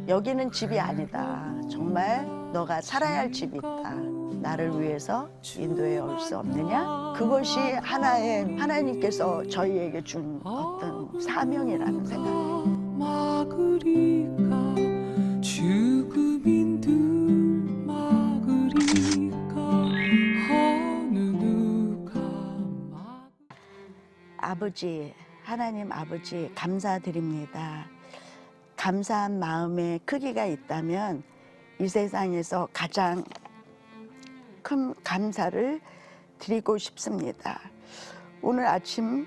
여기는 집이 아니다. 정말 너가 살아야 할 집이 있다. 나를 위해서 인도에 올 수 없느냐? 그것이 하나의 하나님께서 저희에게 준 어떤 사명이라는 생각이에요. 막으리까 죽음인 듯 막으리까 어느 누가 아버지, 하나님 아버지 감사드립니다. 감사한 마음의 크기가 있다면 이 세상에서 가장 큰 감사를 드리고 싶습니다. 오늘 아침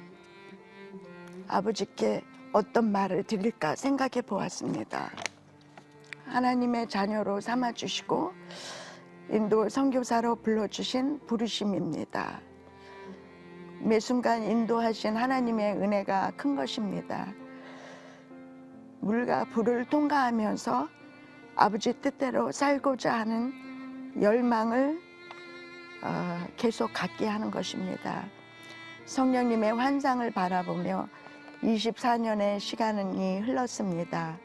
아버지께 어떤 말을 드릴까 생각해 보았습니다. 하나님의 자녀로 삼아주시고 인도 선교사로 불러주신 부르심입니다. 매 순간 인도하신 하나님의 은혜가 큰 것입니다. 물과 불을 통과하면서 아버지 뜻대로 살고자 하는 열망을 계속 갖게 하는 것입니다. 성령님의 환상을 바라보며 24년의 시간이 흘렀습니다.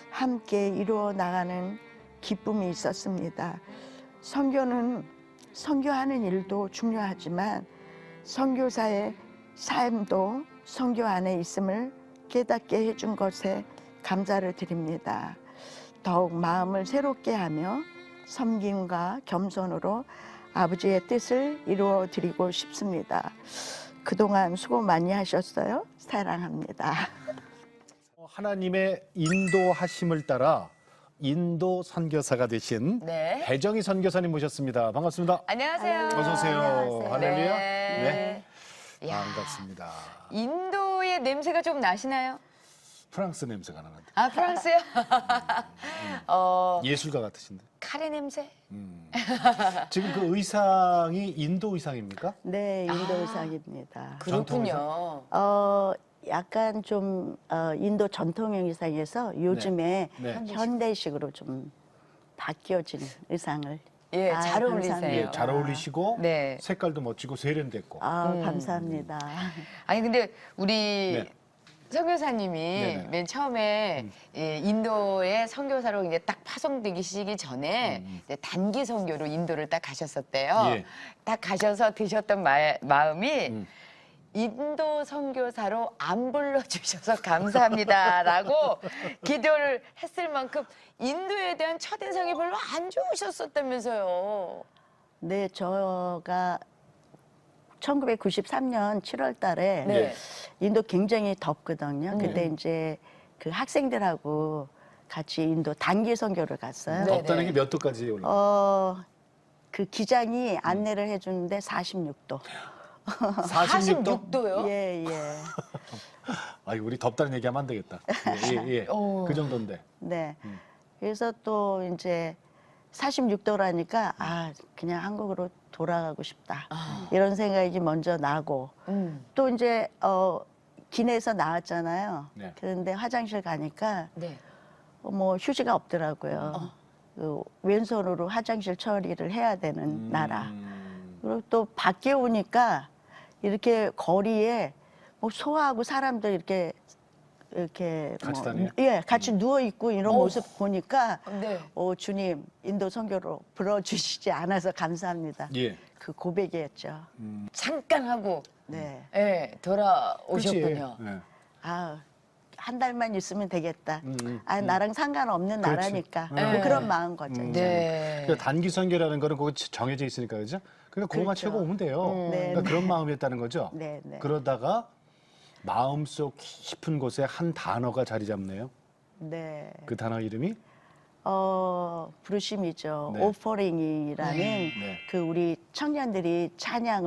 함께 이루어 나가는 기쁨이 있었습니다. 선교하는 일도 중요하지만 선교사의 삶도 선교 안에 있음을 깨닫게 해준 것에 감사를 드립니다. 더욱 마음을 새롭게 하며 섬김과 겸손으로 아버지의 뜻을 이루어 드리고 싶습니다. 그동안 수고 많이 하셨어요. 사랑합니다. 하나님의 인도하심을 따라 인도 선교사가 되신 네. 배정희 선교사님 모셨습니다. 반갑습니다. 안녕하세요. 어서 오세요. 안녕하세요. 할렐루야. 네. 야, 반갑습니다. 인도의 냄새가 좀 나시나요? 프랑스 냄새가 나는데. 아, 프랑스요? 예술가 같으신데. 카레 냄새? 지금 그 의상이 인도 의상입니까? 네, 인도 의상입니다. 그렇군요. 약간 좀 인도 전통의 의상에서 요즘에 네. 현대식으로 좀 바뀌어진 의상을. 예, 잘 어울리세요. 감사합니다. 예, 잘 어울리시고 네. 색깔도 멋지고 세련됐고. 감사합니다. 아니, 근데 우리 네. 선교사님이 네네. 맨 처음에 인도의 선교사로 이제 딱 파송되기 시기 전에 이제 단기 선교로 인도를 딱 가셨었대요. 예. 딱 가셔서 드셨던 마음이 인도 선교사로 안 불러주셔서 감사합니다라고 기도를 했을 만큼 인도에 대한 첫인상이 별로 안 좋으셨었다면서요. 네, 저가 1993년 7월 달에 네. 인도 굉장히 덥거든요. 그때 이제 그 학생들하고 같이 인도 단기 선교를 갔어요. 네. 덥다는 게 몇 도까지 올라? 그 기장이 안내를 해주는데 46도. 46도? 46도요? 예, 예. 아, 우리 덥다는 얘기하면 안 되겠다. 예, 예. 그 정도인데. 네. 그래서 또 이제 46도라니까 그냥 한국으로 돌아가고 싶다. 이런 생각이 먼저 나고 또 이제 기내에서 나왔잖아요. 네. 그런데 화장실 가니까 네. 뭐 휴지가 없더라고요. 그 왼손으로 화장실 처리를 해야 되는 나라. 그리고 또 밖에 오니까 이렇게 거리에 뭐 소화하고 사람들 이렇게 같이 다녀요? 예, 같이 누워 있고 이런 모습 보니까 네. 주님 인도 선교로 불러주시지 않아서 감사합니다. 예. 그 고백이었죠. 잠깐 하고 네. 예, 돌아오셨군요. 그렇지. 예. 한 달만 있으면 되겠다. 나랑 상관없는 그렇지. 나라니까 네. 뭐 그런 마음 거죠. 네. 그러니까 단기 선교라는 거는 그거 정해져 있으니까 그죠? 그러니까 그거만 그렇죠. 채고 오면 돼요. 네, 그러니까 네. 그런 마음이었다는 거죠. 네, 네. 그러다가 마음속 깊은 곳에 한 단어가 자리 잡네요. 네. 그 단어 이름이 부르심이죠. 네. 오퍼링이라는 네. 그 우리 청년들이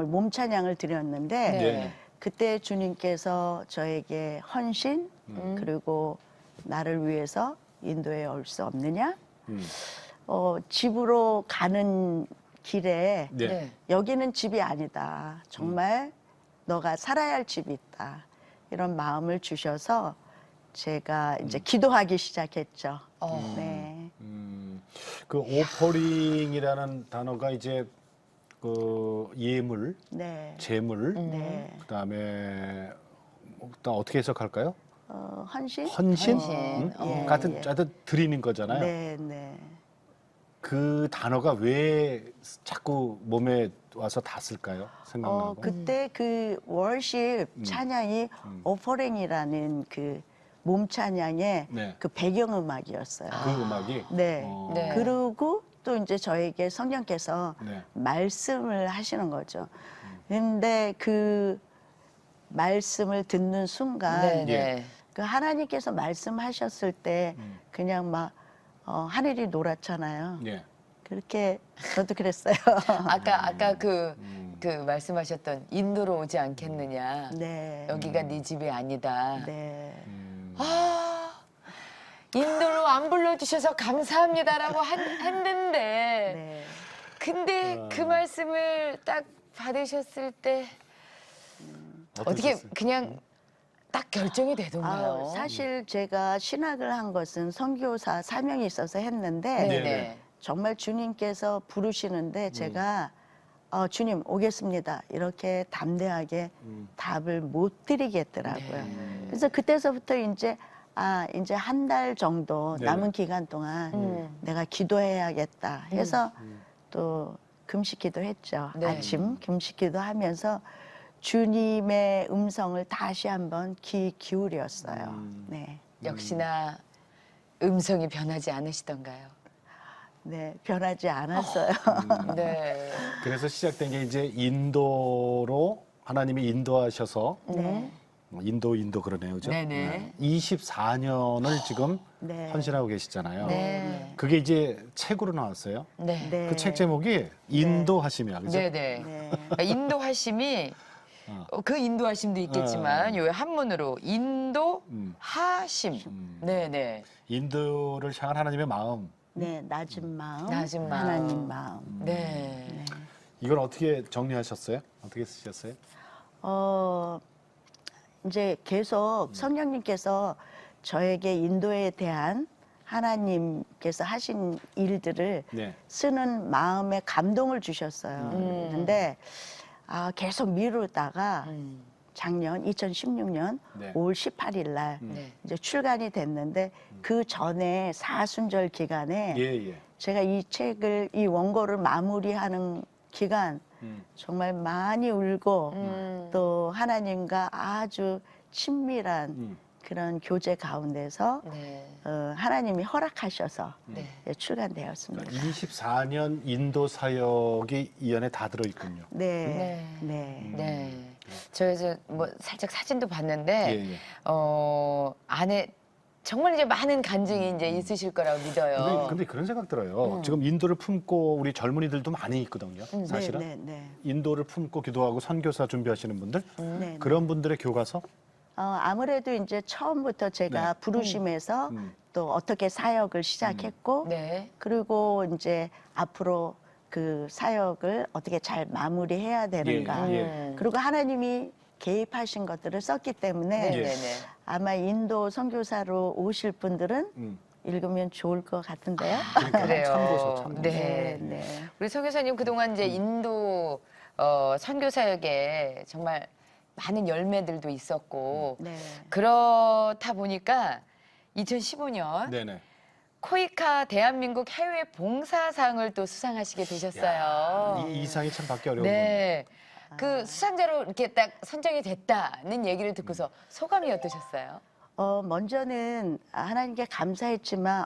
몸 찬양을 드렸는데 네. 그때 주님께서 저에게 헌신 그리고 나를 위해서 인도에 올 수 없느냐? 집으로 가는 길에 네. 네. 여기는 집이 아니다. 정말 너가 살아야 할 집이 있다. 이런 마음을 주셔서 제가 이제 기도하기 시작했죠. 네. 그 오퍼링이라는 단어가 이제 그 예물, 네. 재물, 네. 그다음에 일단 어떻게 해석할까요? 헌신? 헌신? 헌신. 예, 같은 예. 드리는 거잖아요. 네, 네. 그 단어가 왜 자꾸 몸에 와서 닿았을까요? 생각나고. 그때 그 월십 찬양이 오퍼링이라는 그 몸 찬양의 네. 그 배경음악이었어요. 그 음악이. 네. 네. 그리고 또 이제 저에게 성령께서 네. 말씀을 하시는 거죠. 근데 그 말씀을 듣는 순간 네, 예. 네. 그 하나님께서 말씀하셨을 때 그냥 막 하늘이 노랗잖아요. 예. 그렇게 저도 그랬어요. 아까 그 말씀하셨던 인도로 오지 않겠느냐. 네. 여기가 네 집이 아니다. 네. 아, 인도로 안 불러주셔서 감사합니다라고 했는데, 네. 근데 그 말씀을 딱 받으셨을 때 어떻게 어떠셨어요? 그냥 딱 결정이 되던가요? 사실 제가 신학을 한 것은 선교사 사명이 있어서 했는데 네네. 네네. 정말 주님께서 부르시는데 제가 주님 오겠습니다 이렇게 담대하게 답을 못 드리겠더라고요. 그래서 그때서부터 이제 이제 한 달 정도 네네. 남은 기간 동안 내가 기도해야겠다 해서 또 금식기도 했죠. 네. 아침 금식기도 하면서 주님의 음성을 다시 한번 귀 기울였어요. 네. 역시나 음성이 변하지 않으시던가요? 네, 변하지 않았어요. 네. 그래서 시작된 게 이제 인도로 하나님이 인도하셔서 네. 인도 그러네요, 그죠? 네네. 24년을 지금 네. 헌신하고 계시잖아요. 네. 그게 이제 책으로 나왔어요. 네. 네. 그 책 제목이 인도하심이야, 그죠? 네네. 네. 그러니까 인도하심이 그 인도하심도 있겠지만 요 한문으로 인도하심. 네네. 인도를 향한 하나님의 마음. 네, 낮은 마음, 낮은 마음. 하나님 마음. 네. 이걸 어떻게 정리하셨어요? 어떻게 쓰셨어요? 이제 계속 성령님께서 저에게 인도에 대한 하나님께서 하신 일들을 네. 쓰는 마음에 감동을 주셨어요. 근데 계속 미루다가 작년 2016년 네. 5월 18일 날 네. 이제 출간이 됐는데 그 전에 사순절 기간에 예, 예. 제가 이 책을 이 원고를 마무리하는 기간 정말 많이 울고 또 하나님과 아주 친밀한 그런 교제 가운데서 네. 하나님이 허락하셔서 네. 출간되었습니다. 24년 인도 사역이 이 안에 다 들어있군요. 네, 네. 네, 네. 저에서 뭐 살짝 사진도 봤는데 예, 예. 안에 정말 이제 많은 간증이 이제 있으실 거라고 믿어요. 근데 그런 생각 들어요. 지금 인도를 품고 우리 젊은이들도 많이 있거든요. 사실은 네, 네, 인도를 품고 기도하고 선교사 준비하시는 분들 네. 그런 분들의 교과서. 아무래도 이제 처음부터 제가 네. 부르심에서 또 어떻게 사역을 시작했고 네. 그리고 이제 앞으로 그 사역을 어떻게 잘 마무리해야 되는가. 예. 그리고 하나님이 개입하신 것들을 썼기 때문에 네. 예. 네. 네. 아마 인도 선교사로 오실 분들은 읽으면 좋을 것 같은데요. 그래요. 참고서. 네. 네. 우리 서 교사님 그동안 이제 인도 선교 사역에 정말 많은 열매들도 있었고 네. 그렇다 보니까 2015년 네네. 코이카 대한민국 해외 봉사상을 또 수상하시게 되셨어요. 이 이상이 참 받기 어려운 건데. 네. 그 수상자로 이렇게 딱 선정이 됐다는 얘기를 듣고서 소감이 어떠셨어요? 먼저는 하나님께 감사했지만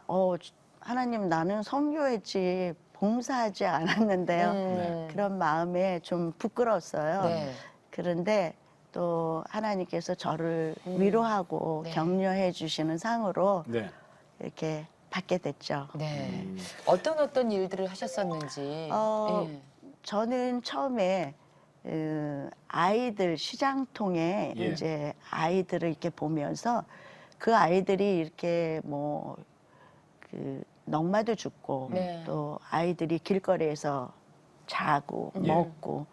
하나님 나는 선교했지 봉사하지 않았는데요. 네. 그런 마음에 좀 부끄러웠어요. 네. 그런데 또 하나님께서 저를 위로하고 네. 격려해 주시는 상으로 네. 이렇게 받게 됐죠. 네. 어떤 일들을 하셨었는지. 예. 저는 처음에 아이들 시장통에 예. 이제 아이들을 이렇게 보면서 그 아이들이 이렇게 뭐 그 넝마도 죽고 네. 또 아이들이 길거리에서 자고 예. 먹고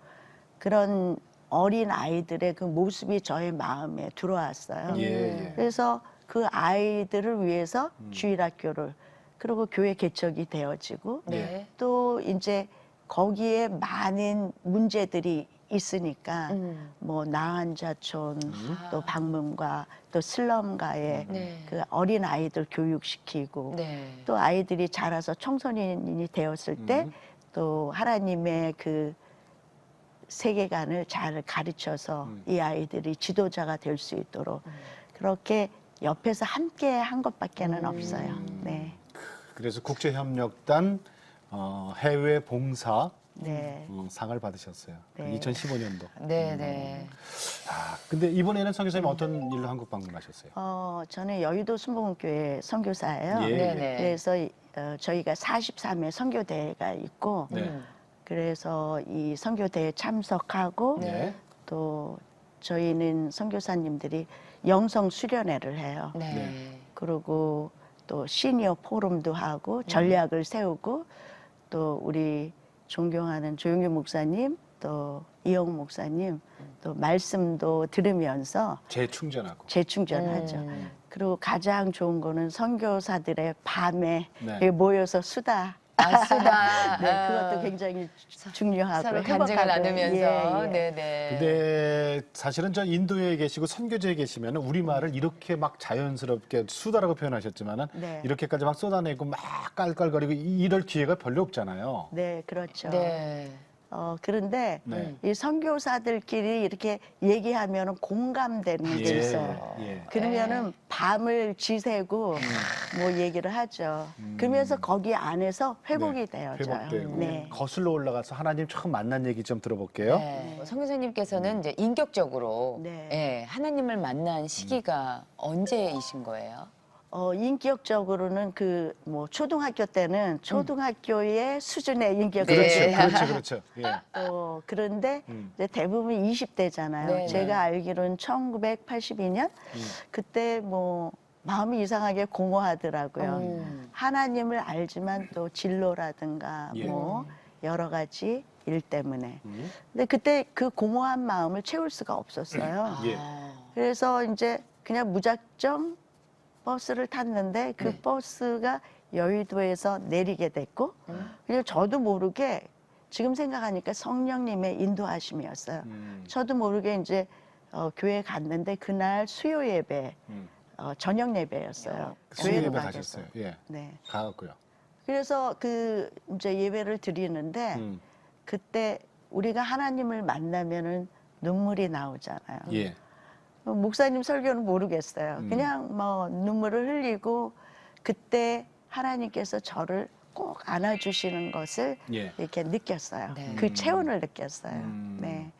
그런 어린 아이들의 그 모습이 저의 마음에 들어왔어요. 예. 그래서 그 아이들을 위해서 주일학교를 그리고 교회 개척이 되어지고 네. 또 이제 거기에 많은 문제들이 있으니까 뭐 나한자촌 또 방문가 또 슬럼가에 네. 그 어린 아이들 교육시키고 네. 또 아이들이 자라서 청소년이 되었을 때 또 하나님의 그 세계관을 잘 가르쳐서 이 아이들이 지도자가 될 수 있도록 그렇게 옆에서 함께 한 것밖에는 없어요. 네. 그래서 국제협력단 해외 봉사 네. 상을 받으셨어요. 네. 2015년도. 네, 네. 아, 근데 이번에는 선교사님 어떤 일로 한국 방문하셨어요? 저는 여의도 순복음교회 선교사예요. 예. 네, 네. 그래서 저희가 43회 선교대회가 있고 네. 그래서 이 선교대회 참석하고 네. 또 저희는 선교사님들이 영성 수련회를 해요. 네. 네. 그리고 또 시니어 포럼도 하고 전략을 세우고 또 우리 존경하는 조용규 목사님 또 이영 목사님 또 말씀도 들으면서 재충전하고. 재충전하죠. 그리고 가장 좋은 거는 선교사들의 밤에 네. 모여서 수다. 아수다. 네, 그것도 굉장히 중요하고 서로 간증을 행복하고. 나누면서. 예, 예. 네, 네. 근데 사실은 저 인도에 계시고 선교지에 계시면 우리말을 이렇게 막 자연스럽게 수다라고 표현하셨지만은 네. 이렇게까지 막 쏟아내고 막 깔깔거리고 이럴 기회가 별로 없잖아요. 네, 그렇죠. 네. 그런데 네. 이 선교사들끼리 이렇게 얘기하면 공감되는 게 있어요. 예. 그러면은 밤을 지새고 뭐 얘기를 하죠. 그러면서 거기 안에서 회복이 되어져요. 회복되고 네. 거슬러 올라가서 하나님 처음 만난 얘기 좀 들어볼게요. 네. 선교사님께서는 이제 인격적으로 네. 예, 하나님을 만난 시기가 언제이신 거예요? 인격적으로는 그 뭐 초등학교 때는 초등학교의 수준의 인격을 그렇죠, 네. 그렇죠, 그렇죠. 예. 그런데 이제 대부분 20대잖아요. 네, 제가 네. 알기로는 1982년 그때 뭐 마음이 이상하게 공허하더라고요. 하나님을 알지만 또 진로라든가 예. 뭐 여러 가지 일 때문에. 근데 그때 그 공허한 마음을 채울 수가 없었어요. 예. 그래서 이제 그냥 무작정 버스를 탔는데 그 네. 버스가 여의도에서 내리게 됐고 그리고 저도 모르게 지금 생각하니까 성령님의 인도하심이었어요. 저도 모르게 이제 교회 갔는데 그날 수요 예배 저녁 예배였어요. 수요 교회로 예배 가겠어요. 가셨어요. 예. 네. 가갖고요. 그래서 그 이제 예배를 드리는데 그때 우리가 하나님을 만나면은 눈물이 나오잖아요. 예. 목사님 설교는 모르겠어요. 그냥 뭐 눈물을 흘리고 그때 하나님께서 저를 꼭 안아주시는 것을 예. 이렇게 느꼈어요. 네. 그 체온을 느꼈어요. 네.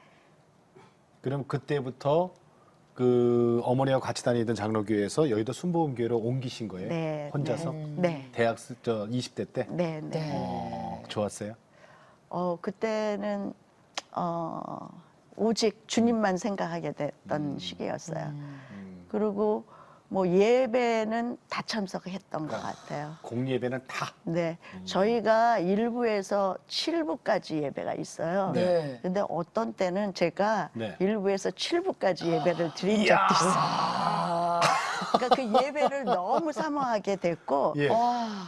그럼 그때부터 그 어머니와 같이 다니던 장로교회에서 여의도 순복음교회로 옮기신 거예요? 네, 혼자서? 네. 대학 저 20대 때? 네, 네. 네. 좋았어요? 그때는 오직 주님만 생각하게 됐던 시기였어요. 그리고 뭐 예배는 다 참석했던 것 같아요. 공예배는 다. 네, 저희가 1부에서 7부까지 예배가 있어요. 네. 근데 어떤 때는 제가 네. 1부에서 7부까지 예배를 드린 적도 있어요. 아. 그러니까 그 예배를 너무 사모하게 됐고 예.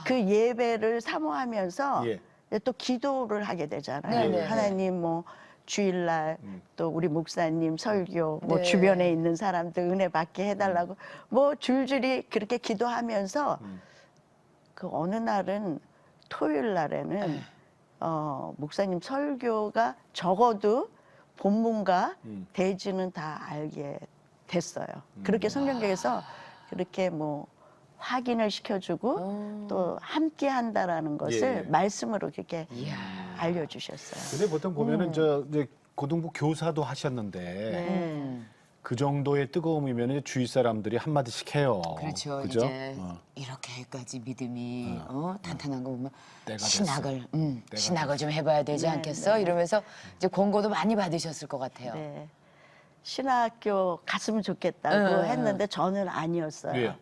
그 예배를 사모하면서 예. 또 기도를 하게 되잖아요. 네, 네, 하나님 뭐 주일날 또 우리 목사님 설교 뭐 네. 주변에 있는 사람들 은혜 받게 해달라고 뭐 줄줄이 그렇게 기도하면서 그 어느 날은 토요일 날에는 목사님 설교가 적어도 본문과 대지는 다 알게 됐어요. 그렇게 성경에서 그렇게 뭐 확인을 시켜주고 또 함께 한다라는 것을 예. 말씀으로 그렇게 알려주셨어요. 근데 보통 보면은 저 이제 고등부 교사도 하셨는데 네. 그 정도의 뜨거움이면 주위 사람들이 한 마디씩 해요. 그렇죠. 그죠? 이제 이렇게까지 믿음이 탄탄한 거 보면 때가 신학을 때가 신학을 좀 해봐야 되지 네, 않겠어? 네. 이러면서 이제 권고도 많이 받으셨을 것 같아요. 네. 신학교 갔으면 좋겠다고 네. 했는데 저는 아니었어요. 왜요?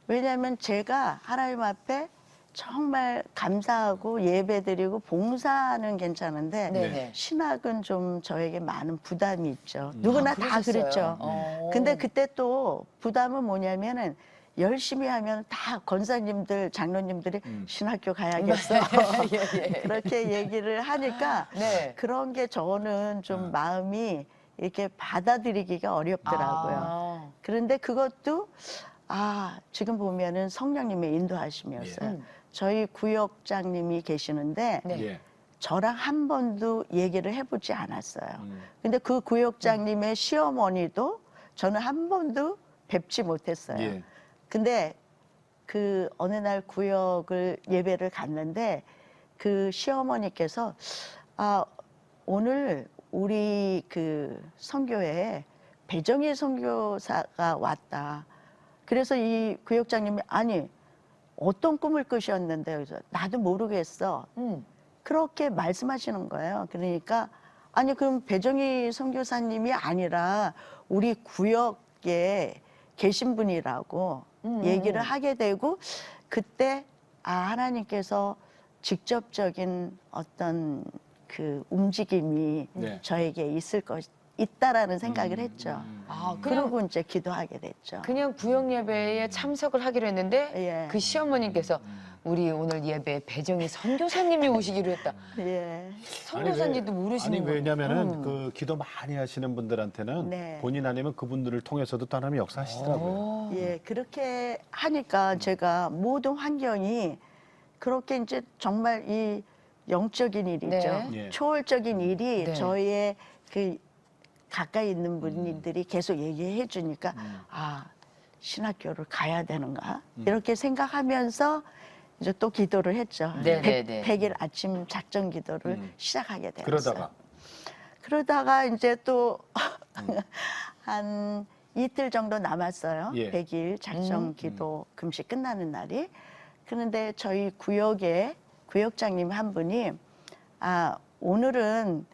왜냐하면 제가 하나님 앞에 정말 감사하고 예배드리고 봉사는 괜찮은데 네네. 신학은 좀 저에게 많은 부담이 있죠. 누구나 다 그러셨어요? 그랬죠. 근데 그때 또 부담은 뭐냐면은 열심히 하면 다 권사님들, 장로님들이 신학교 가야겠어. 예, 예. 그렇게 얘기를 하니까 네. 그런 게 저는 좀 마음이 이렇게 받아들이기가 어렵더라고요. 아. 그런데 그것도 지금 보면은 성령님의 인도하심이었어요. 예. 저희 구역장님이 계시는데 네. 예. 저랑 한 번도 얘기를 해보지 않았어요. 근데 그 구역장님의 시어머니도 저는 한 번도 뵙지 못했어요. 예. 근데 그 어느 날 구역을 예배를 갔는데 그 시어머니께서 오늘 우리 그 선교회에 배정희 선교사가 왔다. 그래서 이 구역장님이 아니 어떤 꿈을 꾸셨는데 그래서 나도 모르겠어. 그렇게 말씀하시는 거예요. 그러니까 아니 그럼 배정희 선교사님이 아니라 우리 구역에 계신 분이라고 얘기를 하게 되고 그때 하나님께서 직접적인 어떤 그 움직임이 네. 저에게 있다라는 생각을 했죠. 아, 그냥 그러고 이제 기도하게 됐죠. 그냥 구역 예배에 참석을 하기로 했는데 예. 그 시어머님께서 우리 오늘 예배 배정희 선교사님이 오시기로 했다. 예. 선교사님도 모르시는 아니 거예요. 왜냐면은 그 기도 많이 하시는 분들한테는 네. 본인 아니면 그분들을 통해서도 또 하나님이 역사하시더라고요. 예, 그렇게 하니까 제가 모든 환경이 그렇게 이제 정말 이 영적인 일이죠. 네. 예. 초월적인 일이 네. 저의 그 가까이 있는 분들이 계속 얘기해 주니까 신학교를 가야 되는가 이렇게 생각하면서 이제 또 기도를 했죠. 네, 네, 네. 100일 아침 작전 기도를 시작하게 되었어요. 그러다가 이제 또 한 이틀 정도 남았어요. 예. 100일 작전 기도 금식 끝나는 날이. 그런데 저희 구역에 구역장님 한 분이 오늘은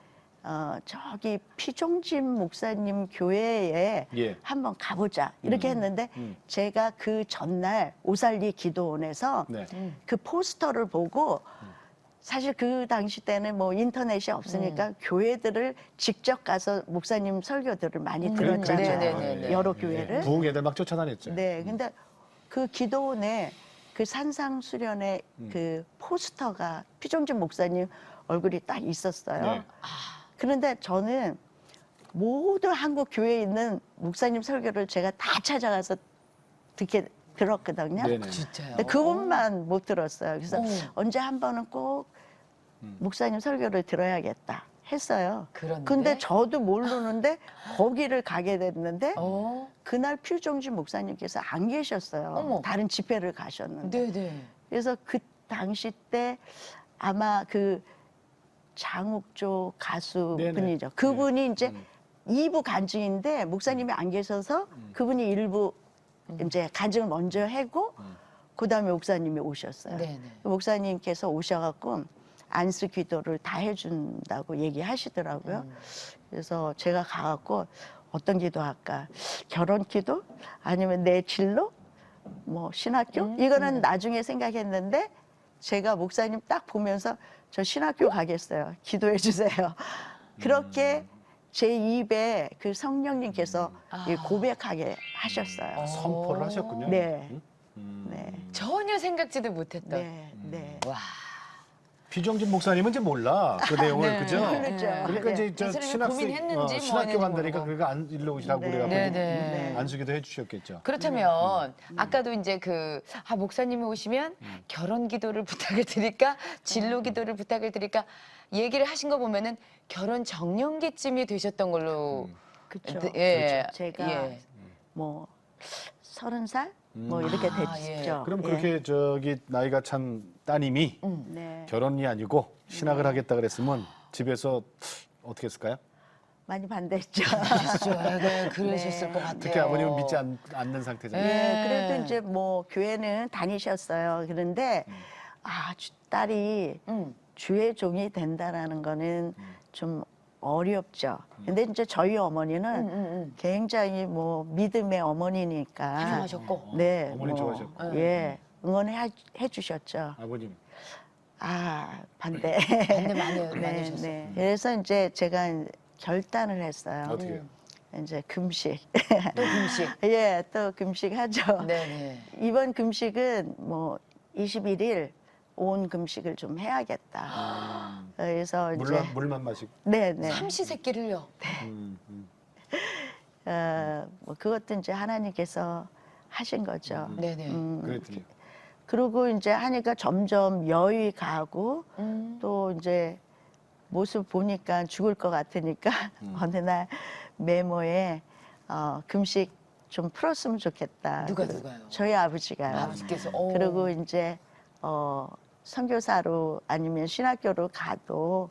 저기 피종진 목사님 교회에 예. 한번 가보자 이렇게 했는데 제가 그 전날 오살리 기도원에서 네. 그 포스터를 보고 사실 그 당시 때는 뭐 인터넷이 없으니까 교회들을 직접 가서 목사님 설교들을 많이 들었잖아요. 네, 네, 네. 여러 교회를. 부흥 애들 막 쫓아다녔죠. 네, 근데 그 기도원에 그 산상 수련회 그 포스터가 피종진 목사님 얼굴이 딱 있었어요. 네. 그런데 저는 모든 한국 교회에 있는 목사님 설교를 제가 다 찾아가서 들었거든요. 네네. 진짜요? 근데 그것만 못 들었어요. 그래서 어. 언제 한 번은 꼭 목사님 설교를 들어야겠다 했어요. 그런데? 근데 저도 모르는데 거기를 가게 됐는데 어. 그날 퓨종진 목사님께서 안 계셨어요. 어머. 다른 집회를 가셨는데. 네네. 그래서 그 당시 때 아마 그 장욱조 가수분이죠. 그분이 이제 2부 간증인데 목사님이 안 계셔서 그분이 1부 이제 간증을 먼저 하고 그다음에 목사님이 오셨어요. 네네. 목사님께서 오셔갖고 안수 기도를 다 해준다고 얘기하시더라고요. 그래서 제가 가갖고 어떤 기도 할까? 결혼 기도? 아니면 내 진로? 뭐 신학교? 이거는 나중에 생각했는데 제가 목사님 딱 보면서 저 신학교 가겠어요. 기도해 주세요. 그렇게 제 입에 그 성령님께서 이 고백하게 하셨어요. 선포를 하셨군요. 네. 음. 네. 전혀 생각지도 못했던. 네. 네. 와. 피종진 목사님은 이제 몰라 그 내용을 네. 그죠? 그렇죠. 그러니까 네. 이제 저 예수님이 신학생 고민했는지 뭐 신학교 했는지 간다니까 모르고. 그러니까 안 일로 오시라고 네. 그래가지고 네네. 안수기도 해주셨겠죠. 그렇다면 아까도 이제 목사님이 오시면 결혼 기도를 부탁을 드릴까 진로 기도를 부탁을 드릴까 얘기를 하신 거 보면은 결혼 정년기쯤이 되셨던 걸로 그렇죠. 예. 제가 예. 뭐 30살 뭐 이렇게 아, 됐죠. 그럼 예. 그렇게 저기 나이가 찬 따님이 네. 결혼이 아니고 신학을 하겠다 그랬으면 집에서 어떻게 했을까요? 많이 반대했죠. 네, 그러셨을 것 같아요. 특히 아버님은 믿지 않는 상태잖아요. 네. 예, 그래도 이제 뭐 교회는 다니셨어요. 그런데 딸이 주의 종이 된다라는 거는 좀 어렵죠. 근데 이제 저희 어머니는 굉장히 뭐 믿음의 어머니니까 하셨고. 네, 어머니 좋아하셨고. 예, 응원해 주셨죠. 아버님. 반대. 반대 많이 네, 하셨어요. 네. 그래서 이제 제가 결단을 했어요. 어떻게 해요? 이제 금식. 또 금식. 예, 또 금식하죠. 네네. 이번 금식은 뭐 21일 온 금식을 좀 해야겠다. 그래서 이제 물만 마시고. 네네. 삼시세끼를요. 뭐 그것도 이제 하나님께서 하신 거죠. 네네. 그랬더니 그리고 이제 하니까 점점 여유 가고 음. 또 이제 모습 보니까 죽을 것 같으니까 어느 날 메모에 금식 좀 풀었으면 좋겠다. 누가요? 저희 아버지가요. 아버지께서. 그리고 이제 선교사로 아니면 신학교로 가도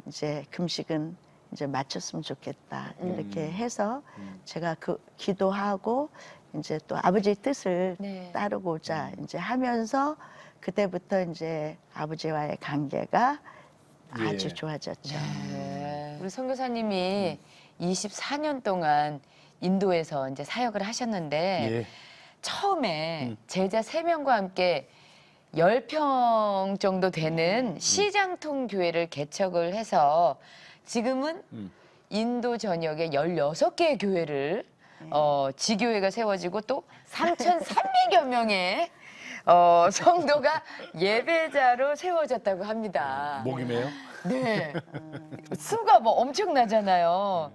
이제 금식은 이제 마쳤으면 좋겠다. 이렇게 해서 제가 그 기도하고 이제 또 아버지 뜻을 네. 따르고자 이제 하면서 그때부터 이제 아버지와의 관계가 예. 아주 좋아졌죠. 네. 우리 선교사님이 24년 동안 인도에서 이제 사역을 하셨는데 예. 처음에 제자 3명과 함께 10평 정도 되는 시장통 교회를 개척을 해서 지금은 인도 전역에 16개의 교회를 지교회가 세워지고 또 3,300여 명의 성도가 예배자로 세워졌다고 합니다. 목이매요? 네. 수가 뭐 엄청나잖아요.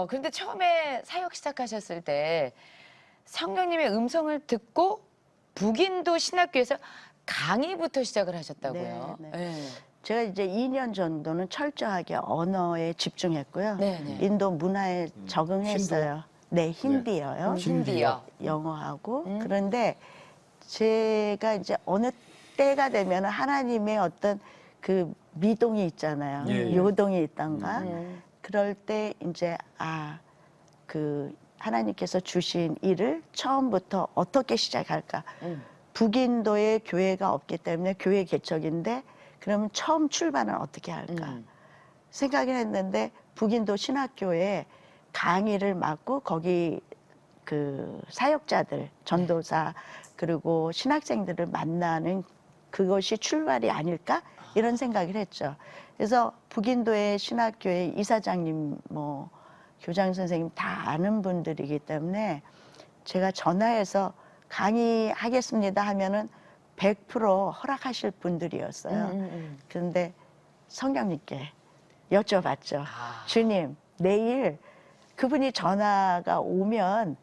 그런데 처음에 사역 시작하셨을 때 성령님의 음성을 듣고 북인도 신학교에서 강의부터 시작을 하셨다고요. 네, 네. 제가 이제 2년 정도는 철저하게 언어에 집중했고요. 네, 네. 인도 문화에 적응했어요. 네, 힌디어요. 힌디요. 영어하고. 그런데 제가 이제 어느 때가 되면 하나님의 어떤 그 미동이 있잖아요. 예, 예. 요동이 있던가. 그럴 때 이제 그 하나님께서 주신 일을 처음부터 어떻게 시작할까. 북인도에 교회가 없기 때문에 교회 개척인데 그러면 처음 출발은 어떻게 할까 생각을 했는데 북인도 신학교에 강의를 맡고 거기 그 사역자들, 전도사 그리고 신학생들을 만나는 그것이 출발이 아닐까 이런 생각을 했죠. 그래서 북인도의 신학교의 이사장님, 뭐 교장 선생님 다 아는 분들이기 때문에 제가 전화해서 강의하겠습니다 하면은 100% 허락하실 분들이었어요. 그런데 성령님께 여쭤봤죠. 주님, 내일 그분이 전화가 오면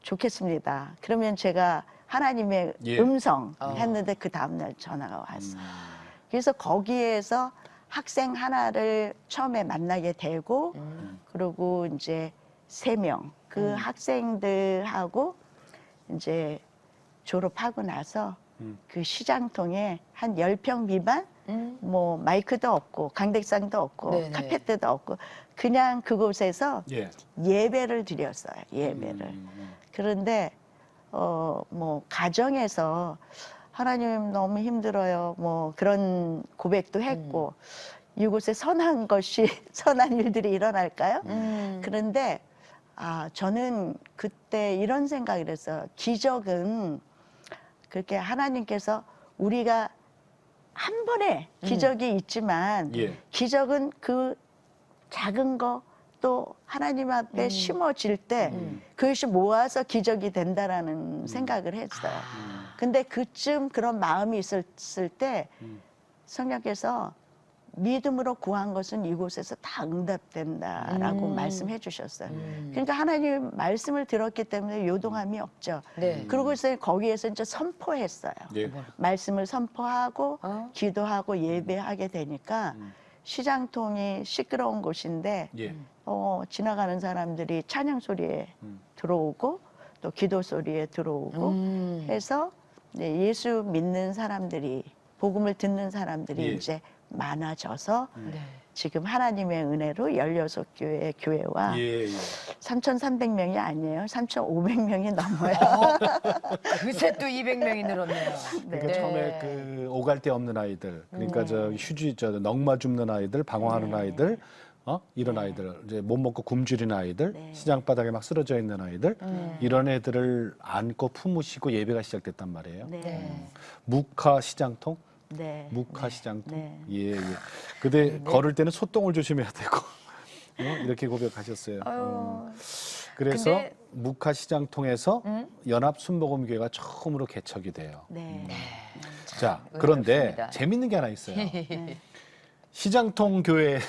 좋겠습니다. 그러면 제가 하나님의 예. 음성 했는데 그 다음날 전화가 왔어. 그래서 거기에서 학생 하나를 처음에 만나게 되고 그리고 이제 3명 그 학생들하고 이제 졸업하고 나서 그 시장통에 한 10평 미만 뭐 마이크도 없고 강대상도 없고 네네. 카페트도 없고 그냥 그곳에서 예. 예배를 드렸어요. 예배를. 그런데 뭐 가정에서 하나님 너무 힘들어요. 뭐 그런 고백도 했고 이곳에 선한 것이 선한 일들이 일어날까요? 그런데 저는 그때 이런 생각을 했어요. 기적은 그렇게 하나님께서 우리가 한 번에 기적이 있지만 예. 기적은 그 작은 거 또 하나님 앞에 심어질 때 그것이 모아서 기적이 된다라는 생각을 했어요. 근데 그쯤 그런 마음이 있었을 때 성령께서 믿음으로 구한 것은 이곳에서 다 응답된다라고 말씀해 주셨어요. 그러니까 하나님 말씀을 들었기 때문에 요동함이 없죠. 네. 그리고 이제 거기에서 이제 선포했어요. 예. 말씀을 선포하고 기도하고 예배하게 되니까 시장통이 시끄러운 곳인데 예. 지나가는 사람들이 찬양 소리에 들어오고 또 기도 소리에 들어오고 해서 이제 예수 믿는 사람들이 복음을 듣는 사람들이 예. 이제 많아져서 네. 지금 하나님의 은혜로 16교회 교회와 예. 예. 3,300명이 아니에요. 3,500명이 넘어요. 그새 또 200명이 늘었네요. 그러니까 네. 처음에 그 오갈 데 없는 아이들, 그러니까 저 휴지 넉마 줍는 아이들, 방황하는 아이들, 이런 아이들, 이제 못 먹고 굶주린 아이들, 시장 바닥에 막 쓰러져 있는 아이들, 이런 애들을 안고 품으시고 예배가 시작됐단 말이에요. 네. 묵화 시장통, 네. 묵화 시장통. 네. 예, 예. 근데 걸을 때는 소똥을 조심해야 되고. 이렇게 고백하셨어요. 아유. 그래서 근데- 묵화 시장 통해서 음? 연합 순복음교회가 처음으로 개척이 돼요. 네. 자, 그런데 의외였습니다. 재밌는 게 하나 있어요. 네. 시장통 교회에서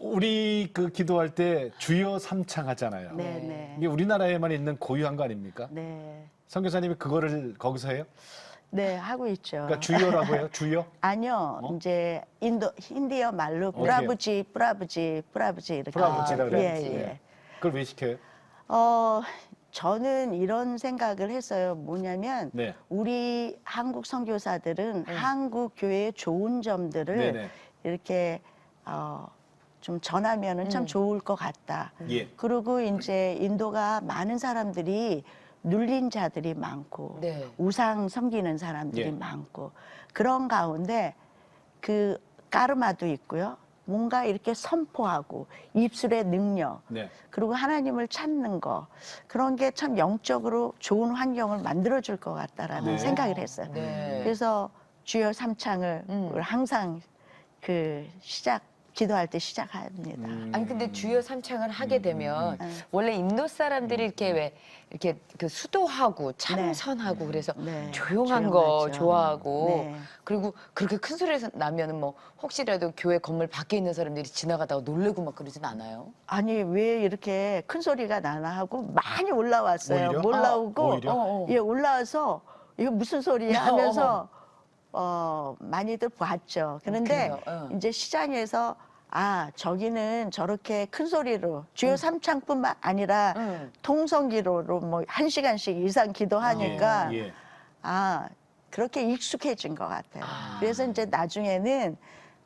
우리 그 기도할 때 주여 삼창 하잖아요. 네, 네. 이게 우리나라에만 있는 고유한 거 아닙니까? 네. 선교사님이 그거를 거기서 해요? 네, 하고 있죠. 그러니까 주여라고 해요? 주여? 아니요, 이제 힌디어 말로 어떻게 뿌라부지, 뿌라부지, 뿌라부지 이렇게. 뿌라부지라 그래요? 예, 뿌라부지. 예. 그걸 왜 시켜요? 저는 이런 생각을 했어요. 뭐냐면 네. 우리 한국 선교사들은 한국 교회의 좋은 점들을 네네. 이렇게 좀 전하면은 참 좋을 것 같다. 예. 그리고 이제 인도가 많은 사람들이 눌린 자들이 많고 네. 우상 섬기는 사람들이 예. 많고 그런 가운데 그 까르마도 있고요. 뭔가 이렇게 선포하고 입술의 능력 네. 그리고 하나님을 찾는 거 그런 게 참 영적으로 좋은 환경을 만들어 줄 것 같다라는 네. 생각을 했어요. 네. 그래서 주여 삼창을 항상 그 기도할 때 시작합니다. 아니 근데 주여 삼창을 하게 되면 원래 인도 사람들이 이렇게 왜 이렇게 그 수도하고 참선하고 그래서 네. 조용한 거 조용하죠. 좋아하고 네. 그리고 그렇게 큰 소리에서 나면은 뭐 혹시라도 교회 건물 밖에 있는 사람들이 지나가다가 놀래고 막 그러진 않아요? 아니 왜 이렇게 큰 소리가 나나 하고 많이 올라왔어요. 오히려? 올라오고 오히려? 예 올라와서 이거 무슨 소리야 하면서 많이들 봤죠. 그런데 그래요? 응. 이제 시장에서 저기는 저렇게 큰 소리로 주요 삼창뿐만 아니라 응. 통성기로로 뭐 1시간씩 이상 기도하니까 예. 예. 그렇게 익숙해진 것 같아요. 그래서 이제 나중에는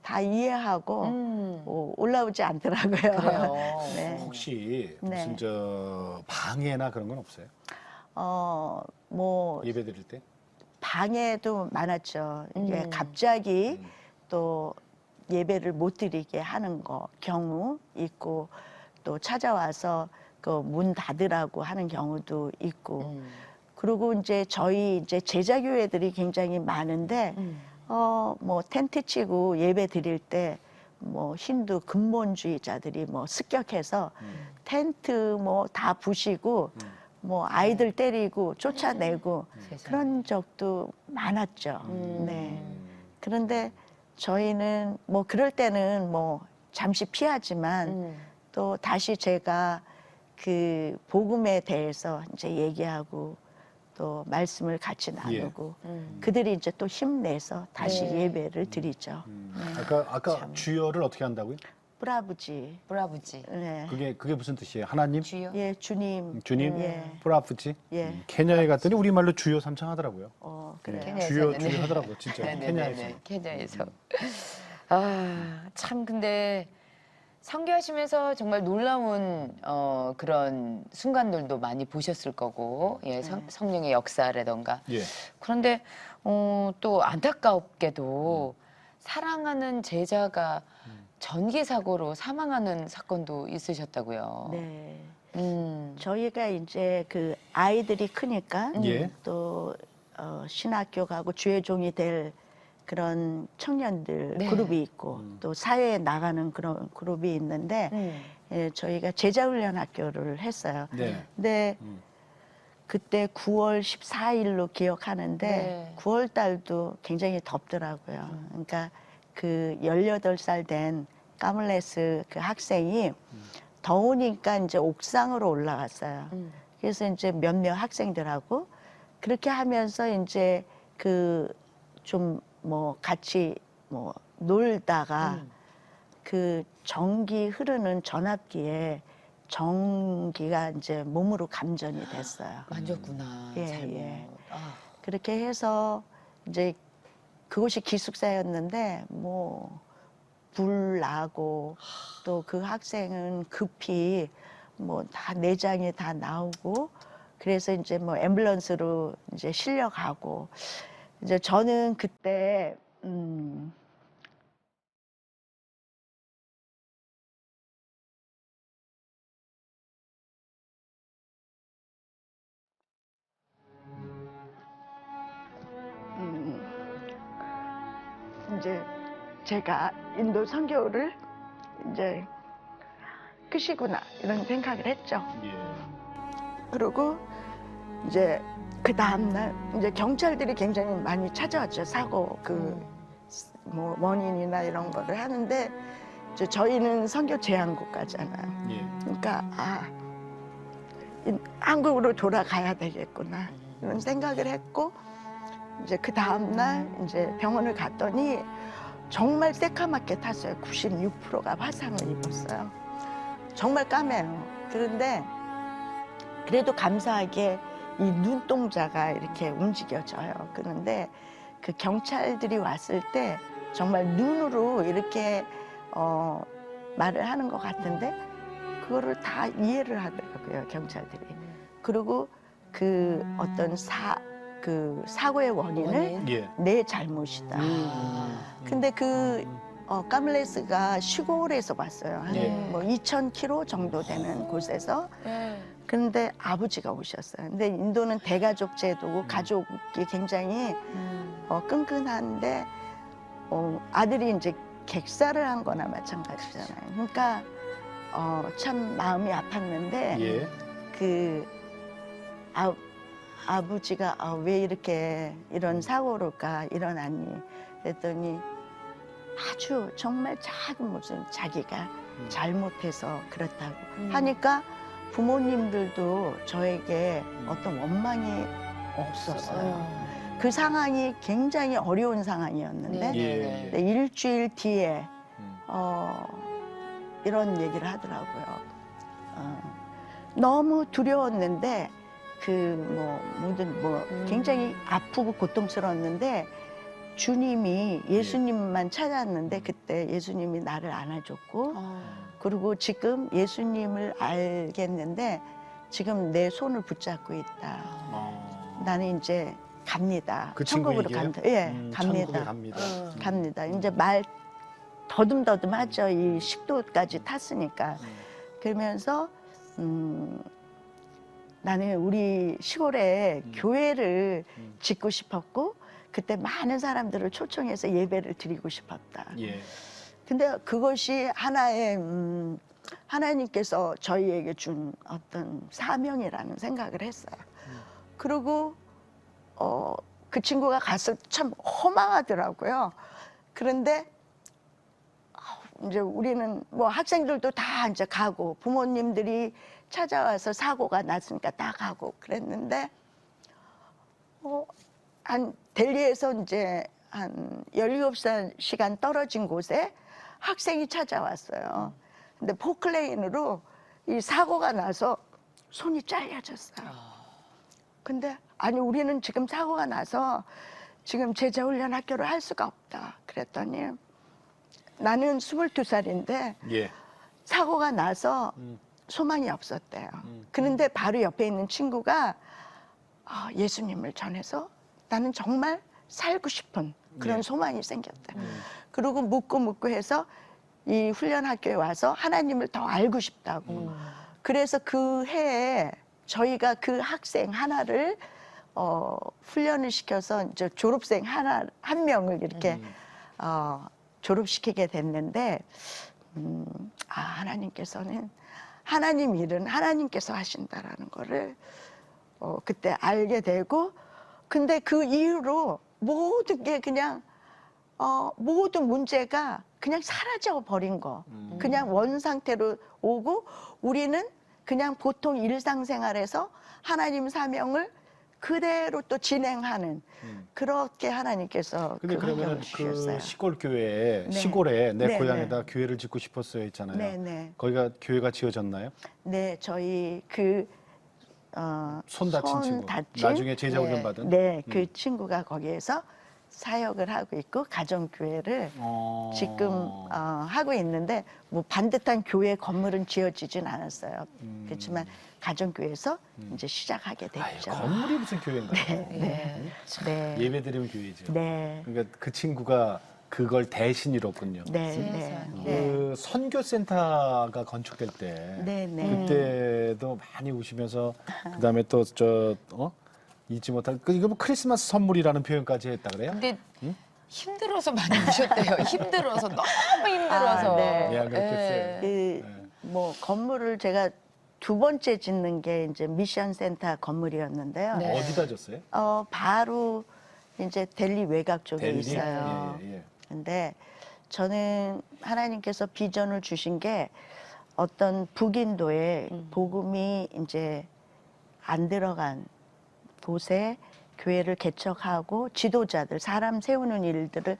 다 이해하고 올라오지 않더라고요. 그래요. 네. 혹시 네. 무슨 저 방해나 그런 건 없어요? 뭐 예배 드릴 때? 방해도 많았죠. 이게 갑자기 또 예배를 못 드리게 하는 경우 있고 또 찾아와서 그 문 닫으라고 하는 경우도 있고 그리고 이제 저희 이제 제자 교회들이 굉장히 많은데 뭐 텐트 치고 예배 드릴 때 뭐 힌두 근본주의자들이 뭐 습격해서 텐트 뭐 다 부시고 뭐 아이들 때리고 쫓아내고 그런 적도 많았죠. 네. 그런데 저희는 뭐 그럴 때는 뭐 잠시 피하지만 또 다시 제가 그 복음에 대해서 이제 얘기하고 또 말씀을 같이 나누고 그들이 이제 또 힘내서 다시 네. 예배를 드리죠. 아까 주여를 어떻게 한다고요? 뿌라부지. 브라부지. 네. 그게 무슨 뜻이에요? 하나님? 주여. 예, 주님. 주님? 예. 프라프지? 예. 케냐에 갔더니 우리말로 주여 삼창하더라고요. 그래요. 케냐에서는. 주여 하더라고요. 진짜 네네네네. 케냐에서. 케냐에서. 참 근데 선교하시면서 정말 놀라운 그런 순간들도 많이 보셨을 거고 성령의 역사라던가 예. 그런데 또 안타깝게도 사랑하는 제자가 전기 사고로 사망하는 사건도 있으셨다고요. 네. 저희가 이제 그 아이들이 크니까 예. 또 신학교 가고 주의 종이 될 그런 청년들 네. 그룹이 있고 또 사회에 나가는 그런 그룹이 있는데 예, 저희가 제자훈련 학교를 했어요. 네. 근데 그때 9월 14일로 기억하는데 네. 9월 달도 굉장히 덥더라고요. 그러니까 그 18살 된 까물레스 그 학생이 더우니까 이제 옥상으로 올라갔어요. 그래서 이제 몇몇 학생들하고 그렇게 하면서 이제 그 좀 뭐 같이 뭐 놀다가 그 전기 흐르는 전압기에 전기가 이제 몸으로 감전이 됐어요. 만졌구나. 예, 잘못. 예. 아, 그렇게 해서 이제 그곳이 기숙사였는데 뭐 불 나고 또 그 학생은 급히 뭐 다 내장이 다 나오고 그래서 이제 뭐 앰뷸런스로 이제 실려가고 이제 저는 그때 이제 제가 인도 선교를 이제 끝이구나 이런 생각을 했죠. 예. 그리고 이제 그 다음날 이제 경찰들이 굉장히 많이 찾아왔죠. 사고 뭐 원인이나 이런 거를 하는데 이제 저희는 선교 제한국가잖아요. 예. 그러니까 한국으로 돌아가야 되겠구나 이런 생각을 했고 이제 그 다음날 이제 병원을 갔더니 정말 새카맣게 탔어요. 96%가 화상을 입었어요. 정말 까매요. 그런데 그래도 감사하게 이 눈동자가 이렇게 움직여져요. 그런데 그 경찰들이 왔을 때 정말 눈으로 이렇게 말을 하는 것 같은데 그거를 다 이해를 하더라고요, 경찰들이. 그리고 그 어떤 사고의 원인을 예. 내 잘못이다. 근데 까밀레스가 시골에서 왔어요. 한 예. 뭐 2,000km 정도 되는 곳에서. 네. 그런데 아버지가 오셨어요. 근데 인도는 대가족 제도고 가족이 굉장히 끈끈한데 아들이 이제 객사를 한 거나 마찬가지잖아요. 그러니까 참 마음이 아팠는데 예. 아버지가 왜 이렇게 이런 사고가 일어났니? 그랬더니 아주 정말 작은 무슨 자기가 잘못해서 그렇다고 하니까 부모님들도 저에게 어떤 원망이 없었어요. 그 상황이 굉장히 어려운 상황이었는데 예. 네, 일주일 뒤에 이런 얘기를 하더라고요. 너무 두려웠는데 굉장히 아프고 고통스러웠는데 주님이 예수님만 찾았는데 그때 예수님이 나를 안아줬고 그리고 지금 예수님을 알겠는데 지금 내 손을 붙잡고 있다. 나는 이제 갑니다. 그 친구 천국으로 얘기예요? 간다. 예, 천국에 갑니다. 갑니다. 갑니다. 이제 말 더듬더듬하죠. 이 식도까지 탔으니까. 그러면서 나는 우리 시골에 교회를 짓고 싶었고 그때 많은 사람들을 초청해서 예배를 드리고 싶었다. 예. 근데 그것이 하나의 하나님께서 저희에게 준 어떤 사명이라는 생각을 했어요. 그리고 그 친구가 갔을 때 참 허망하더라고요. 그런데 이제 우리는 뭐 학생들도 다 이제 가고 부모님들이 찾아와서 사고가 났으니까 다 가고 그랬는데 한 델리에서 이제 한 17시간 떨어진 곳에 학생이 찾아왔어요. 근데 포클레인으로 이 사고가 나서 손이 잘려졌어요. 근데 아니 우리는 지금 사고가 나서 지금 제자훈련 학교를 할 수가 없다. 그랬더니 나는 22살인데 예. 사고가 나서 소망이 없었대요. 그런데 바로 옆에 있는 친구가 예수님을 전해서 나는 정말 살고 싶은 그런 예. 소망이 생겼다. 그리고 묻고 해서 이 훈련 학교에 와서 하나님을 더 알고 싶다고. 그래서 그 해에 저희가 그 학생 하나를 훈련을 시켜서 이제 졸업생 한 명을 이렇게 졸업시키게 됐는데 하나님께서는 하나님 일은 하나님께서 하신다라는 거를 그때 알게 되고 근데 그 이후로 모든 게 그냥 모든 문제가 그냥 사라져 버린 거 그냥 원 상태로 오고 우리는 그냥 보통 일상생활에서 하나님 사명을 그대로 또 진행하는 그렇게 하나님께서 근데 그러면 환경을 주셨어요. 그 시골 교회에 네. 시골에 내 네, 고향에다 교회를 짓고 싶었어요 했잖아요. 네, 네. 거기가 교회가 지어졌나요? 네, 저희 손 다친 친구. 나중에 제자 훈련 받은? 네, 그 친구가 거기에서 사역을 하고 있고 가정교회를 지금 하고 있는데 뭐 반듯한 교회 건물은 지어지진 않았어요. 그렇지만 가정교회에서 이제 시작하게 아유, 됐죠. 건물이 무슨 교회인가요? 네, 네, 예배 드리면 교회죠. 네, 그러니까 그 친구가 그걸 대신 이뤘군요. 네, 네, 세상에. 네, 그 선교센터가 건축될 때 네, 네. 그때도 많이 우시면서 그다음에 또 잊지 못할 이거 뭐 크리스마스 선물이라는 표현까지 했다 그래요? 근데 힘들어서 많이 우셨대요. 힘들어서 너무 힘들어서. 아, 네. 예, 그렇겠어요. 그 뭐 건물을 제가 두 번째 짓는 게 이제 미션 센터 건물이었는데요. 네. 어디다 줬어요? 바로 이제 델리 외곽 쪽에 델리? 있어요. 예, 예. 근데 저는 하나님께서 비전을 주신 게 어떤 북인도에 복음이 이제 안 들어간 곳에 교회를 개척하고 지도자들, 사람 세우는 일들을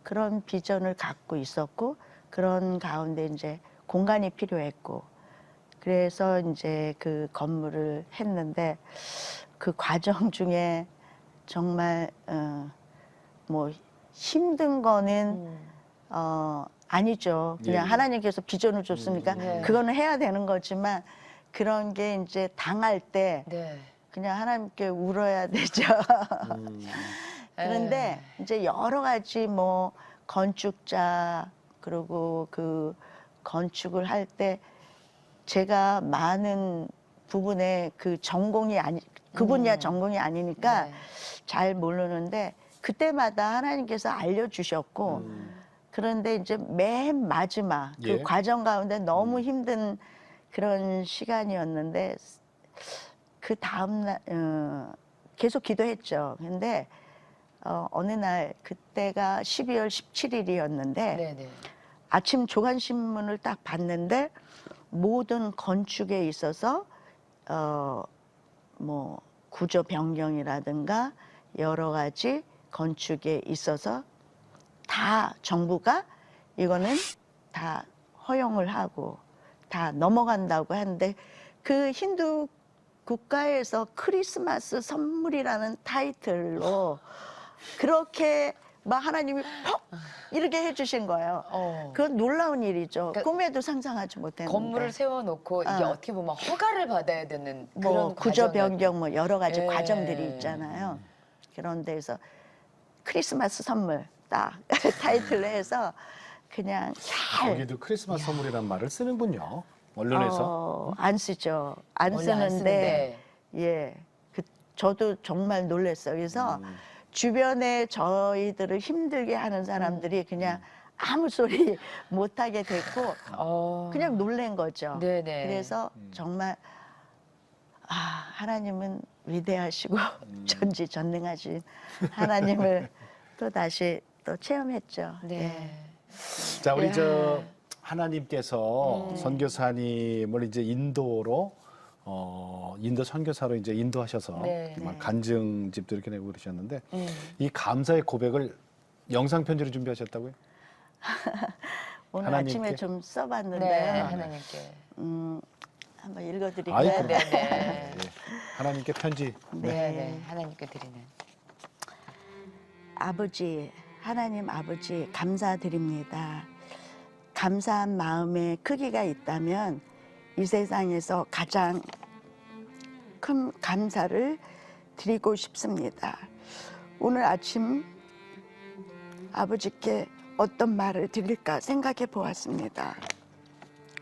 그런 비전을 갖고 있었고 그런 가운데 이제 공간이 필요했고 그래서 이제 그 건물을 했는데 그 과정 중에 정말 뭐 힘든 거는 아니죠. 그냥 예, 예. 하나님께서 비전을 줬으니까 네. 그거는 해야 되는 거지만 그런 게 이제 당할 때 네. 그냥 하나님께 울어야 되죠. 그런데 이제 여러 가지 뭐 건축자 그리고 그 건축을 할 때 제가 많은 부분에 그 전공이 그 분야 전공이 아니니까 네. 잘 모르는데 그때마다 하나님께서 알려주셨고 그런데 이제 맨 마지막 그 예. 과정 가운데 너무 힘든 그런 시간이었는데 그 다음날 계속 기도했죠. 근데 어느 날 그때가 12월 17일이었는데 네네. 아침 조간신문을 딱 봤는데 모든 건축에 있어서 뭐 구조 변경이라든가 여러 가지 건축에 있어서 다 정부가 이거는 다 허용을 하고 다 넘어간다고 하는데 그 힌두 국가에서 크리스마스 선물이라는 타이틀로 그렇게 막 하나님이 퍽 이렇게 해주신 거예요. 그건 놀라운 일이죠. 그러니까 꿈에도 상상하지 못했는데. 건물을 세워놓고 이게 어떻게 보면 허가를 받아야 되는 뭐 그런 구조 과정이었- 변경 뭐 여러 가지 예. 과정들이 있잖아요. 그런 데서 크리스마스 선물 딱 타이틀로 해서 그냥 잘 거기도 크리스마스 선물이란 말을 쓰는군요. 언론에서. 안 쓰죠. 안 원래 안 쓰는데 예. 저도 정말 놀랐어요. 그래서 주변에 저희들을 힘들게 하는 사람들이 그냥 아무 소리 못 하게 됐고 그냥 놀란 거죠. 네네. 그래서 정말 하나님은 위대하시고 전지전능하신 하나님을 또 다시 또 체험했죠. 네. 자, 우리 야. 저 하나님께서 선교사님을 이제 인도로 인도 선교사로 이제 인도하셔서 네. 막 네. 간증집도 이렇게 내고 그러셨는데 이 감사의 고백을 영상 편지로 준비하셨다고요? 오늘 하나님께? 아침에 좀 써봤는데 네, 하나님께. 한번 읽어드릴까요? 아이, 네, 그럼. 네, 네. 예. 하나님께 편지. 네. 네, 네. 하나님께 드리는. 아버지, 하나님 아버지 감사드립니다. 감사한 마음에 크기가 있다면 이 세상에서 가장 큰 감사를 드리고 싶습니다. 오늘 아침 아버지께 어떤 말을 드릴까 생각해 보았습니다.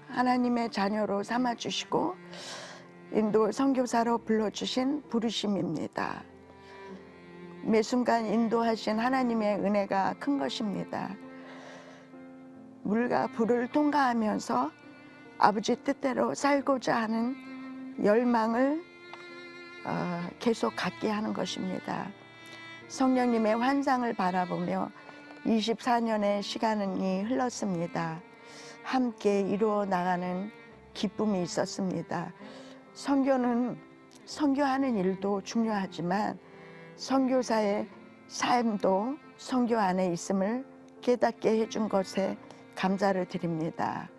하나님의 자녀로 삼아주시고 인도 선교사로 불러주신 부르심입니다. 매 순간 인도하신 하나님의 은혜가 큰 것입니다. 물과 불을 통과하면서 아버지 뜻대로 살고자 하는 열망을 계속 갖게 하는 것입니다. 성령님의 환상을 바라보며 24년의 시간이 흘렀습니다. 함께 이루어 나가는 기쁨이 있었습니다. 선교는 선교하는 일도 중요하지만 선교사의 삶도 선교 안에 있음을 깨닫게 해준 것에 감사를 드립니다.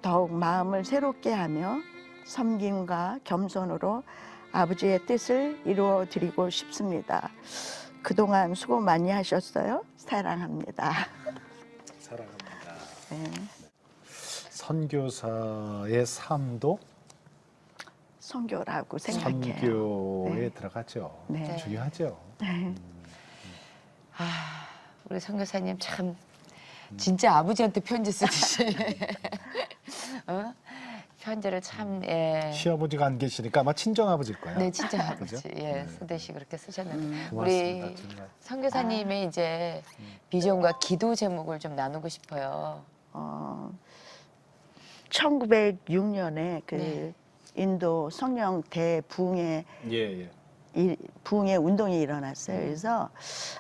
더욱 마음을 새롭게 하며 섬김과 겸손으로 아버지의 뜻을 이루어 드리고 싶습니다. 그동안 수고 많이 하셨어요. 사랑합니다. 사랑합니다. 네. 선교사의 삶도 선교라고 생각해요. 선교에 네. 들어가죠. 네. 중요하죠. 우리 선교사님 참 진짜 아버지한테 편지 쓰듯이 현재를 참 시아버지가 안 계시니까 아마 친정아버지일 거야. 네, 진짜 그죠? 아버지. 예, 수대시 그렇게 쓰셨는데. 고맙습니다. 우리 정말. 선교사님의 이제 비전과 기도 제목을 좀 나누고 싶어요. 1906년에 그 네. 인도 성령 대부흥의 예. 이 부흥의 운동이 일어났어요. 그래서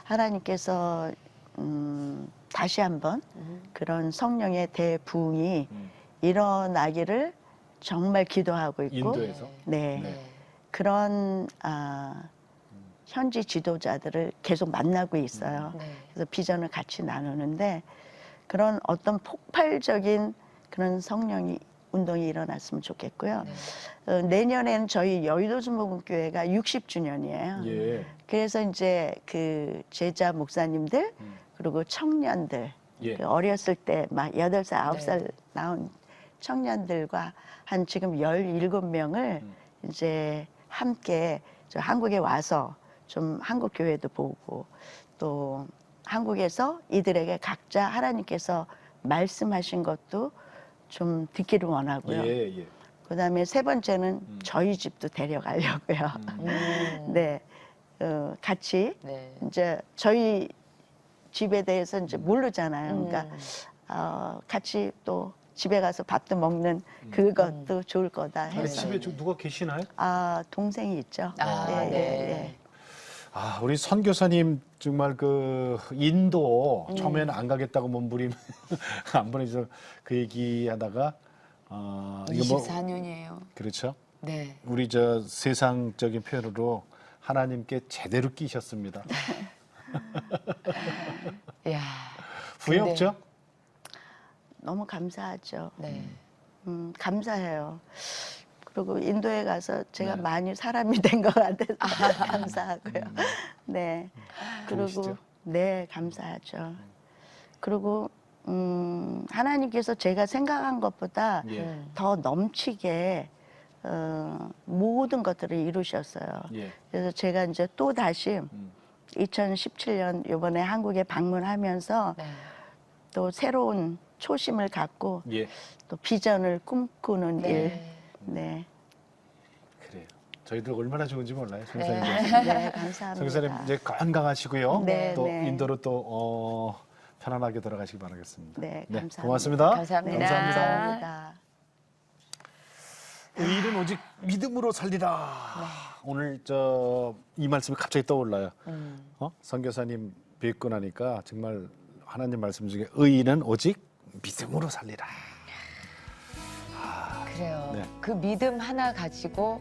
하나님께서 다시 한번 그런 성령의 대부흥이 일어나기를 정말 기도하고 있고, 인도에서? 네, 네. 그런 현지 지도자들을 계속 만나고 있어요. 네. 그래서 비전을 같이 나누는데 그런 어떤 폭발적인 그런 성령이 운동이 일어났으면 좋겠고요. 네. 내년엔 저희 여의도 순복음교회가 60주년이에요. 예. 그래서 이제 그 제자 목사님들 그리고 청년들 예. 그 어렸을 때 막 8살, 9살 네. 나온 청년들과 한 지금 17명을 이제 함께 저 한국에 와서 좀 한국 교회도 보고 또 한국에서 이들에게 각자 하나님께서 말씀하신 것도 좀 듣기를 원하고요. 예. 그다음에 세 번째는 저희 집도 데려가려고요. 네, 같이 네. 이제 저희 집에 대해서 이제 모르잖아요. 그러니까 같이 또 집에 가서 밥도 먹는 그것도 좋을 거다 아니, 해서. 집에 누가 계시나요? 동생이 있죠. 아, 네. 아, 우리 선교사님 정말 그 인도 처음에는 안 가겠다고 몸부림 안 보내서 그 얘기하다가 이거 뭐 24년이에요. 그렇죠? 네. 우리 저 세상적인 표현으로 하나님께 제대로 끼셨습니다. 야. 후회 근데- 없죠? 너무 감사하죠. 네. 감사해요. 그리고 인도에 가서 제가 네. 많이 사람이 된 것 같아서 감사하고요. 네. 그리고 좋으시죠? 네, 감사하죠. 그리고 하나님께서 제가 생각한 것보다 예. 더 넘치게 모든 것들을 이루셨어요. 예. 그래서 제가 이제 또 다시 2017년 이번에 한국에 방문하면서 네. 또 새로운 초심을 갖고 예. 또 비전을 꿈꾸는 네. 일. 네. 그래요. 저희들 얼마나 좋은지 몰라요. 선교사님. 네, 감사합니다. 선교사님 이제 건강하시고요. 네, 또 네. 인도로 또 편안하게 돌아가시기 바라겠습니다. 네, 감사합니다. 고맙습니다. 감사합니다. 네, 감사합니다. 감사합니다. 의인은 오직 믿음으로 살리라. 오늘 이 말씀이 갑자기 떠올라요. 선교사님 뵙고 나니까 정말 하나님 말씀 중에 의인은 오직 믿음으로 살리라. 그래요. 네. 그 믿음 하나 가지고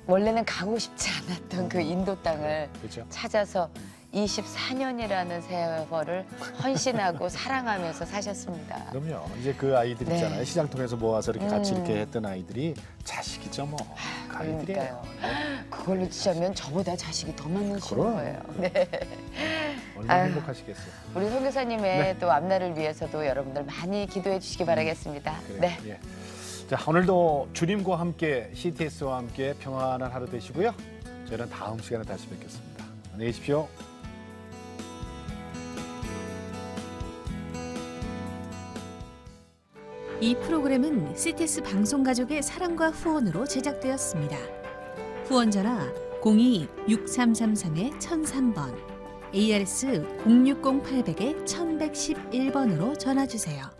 원래는 가고 싶지 않았던 그 인도 땅을 그렇죠? 찾아서 24년이라는 세월을 헌신하고 사랑하면서 사셨습니다. 그럼요. 이제 그 아이들 네. 있잖아요. 시장통에서 모아서 이렇게 같이 이렇게 했던 아이들이 자식이죠, 뭐. 그 아이들이에요. 그러니까요. 그걸로 치자면 저보다 자식이 더 많으신 그럼. 거예요. 네. 얼마나 아유. 행복하시겠어요. 우리 선교사님의 또 앞날을 위해서도 여러분들 많이 기도해 주시기 바라겠습니다. 그래요. 네. 예. 자, 오늘도 주님과 함께 CTS와 함께 평안한 하루 되시고요. 저희는 다음 시간에 다시 뵙겠습니다. 안녕히 계십시오. 이 프로그램은 CTS 방송가족의 사랑과 후원으로 제작되었습니다. 후원 전화 02-6333-1003번, ARS 060-800-1111번으로 전화 주세요.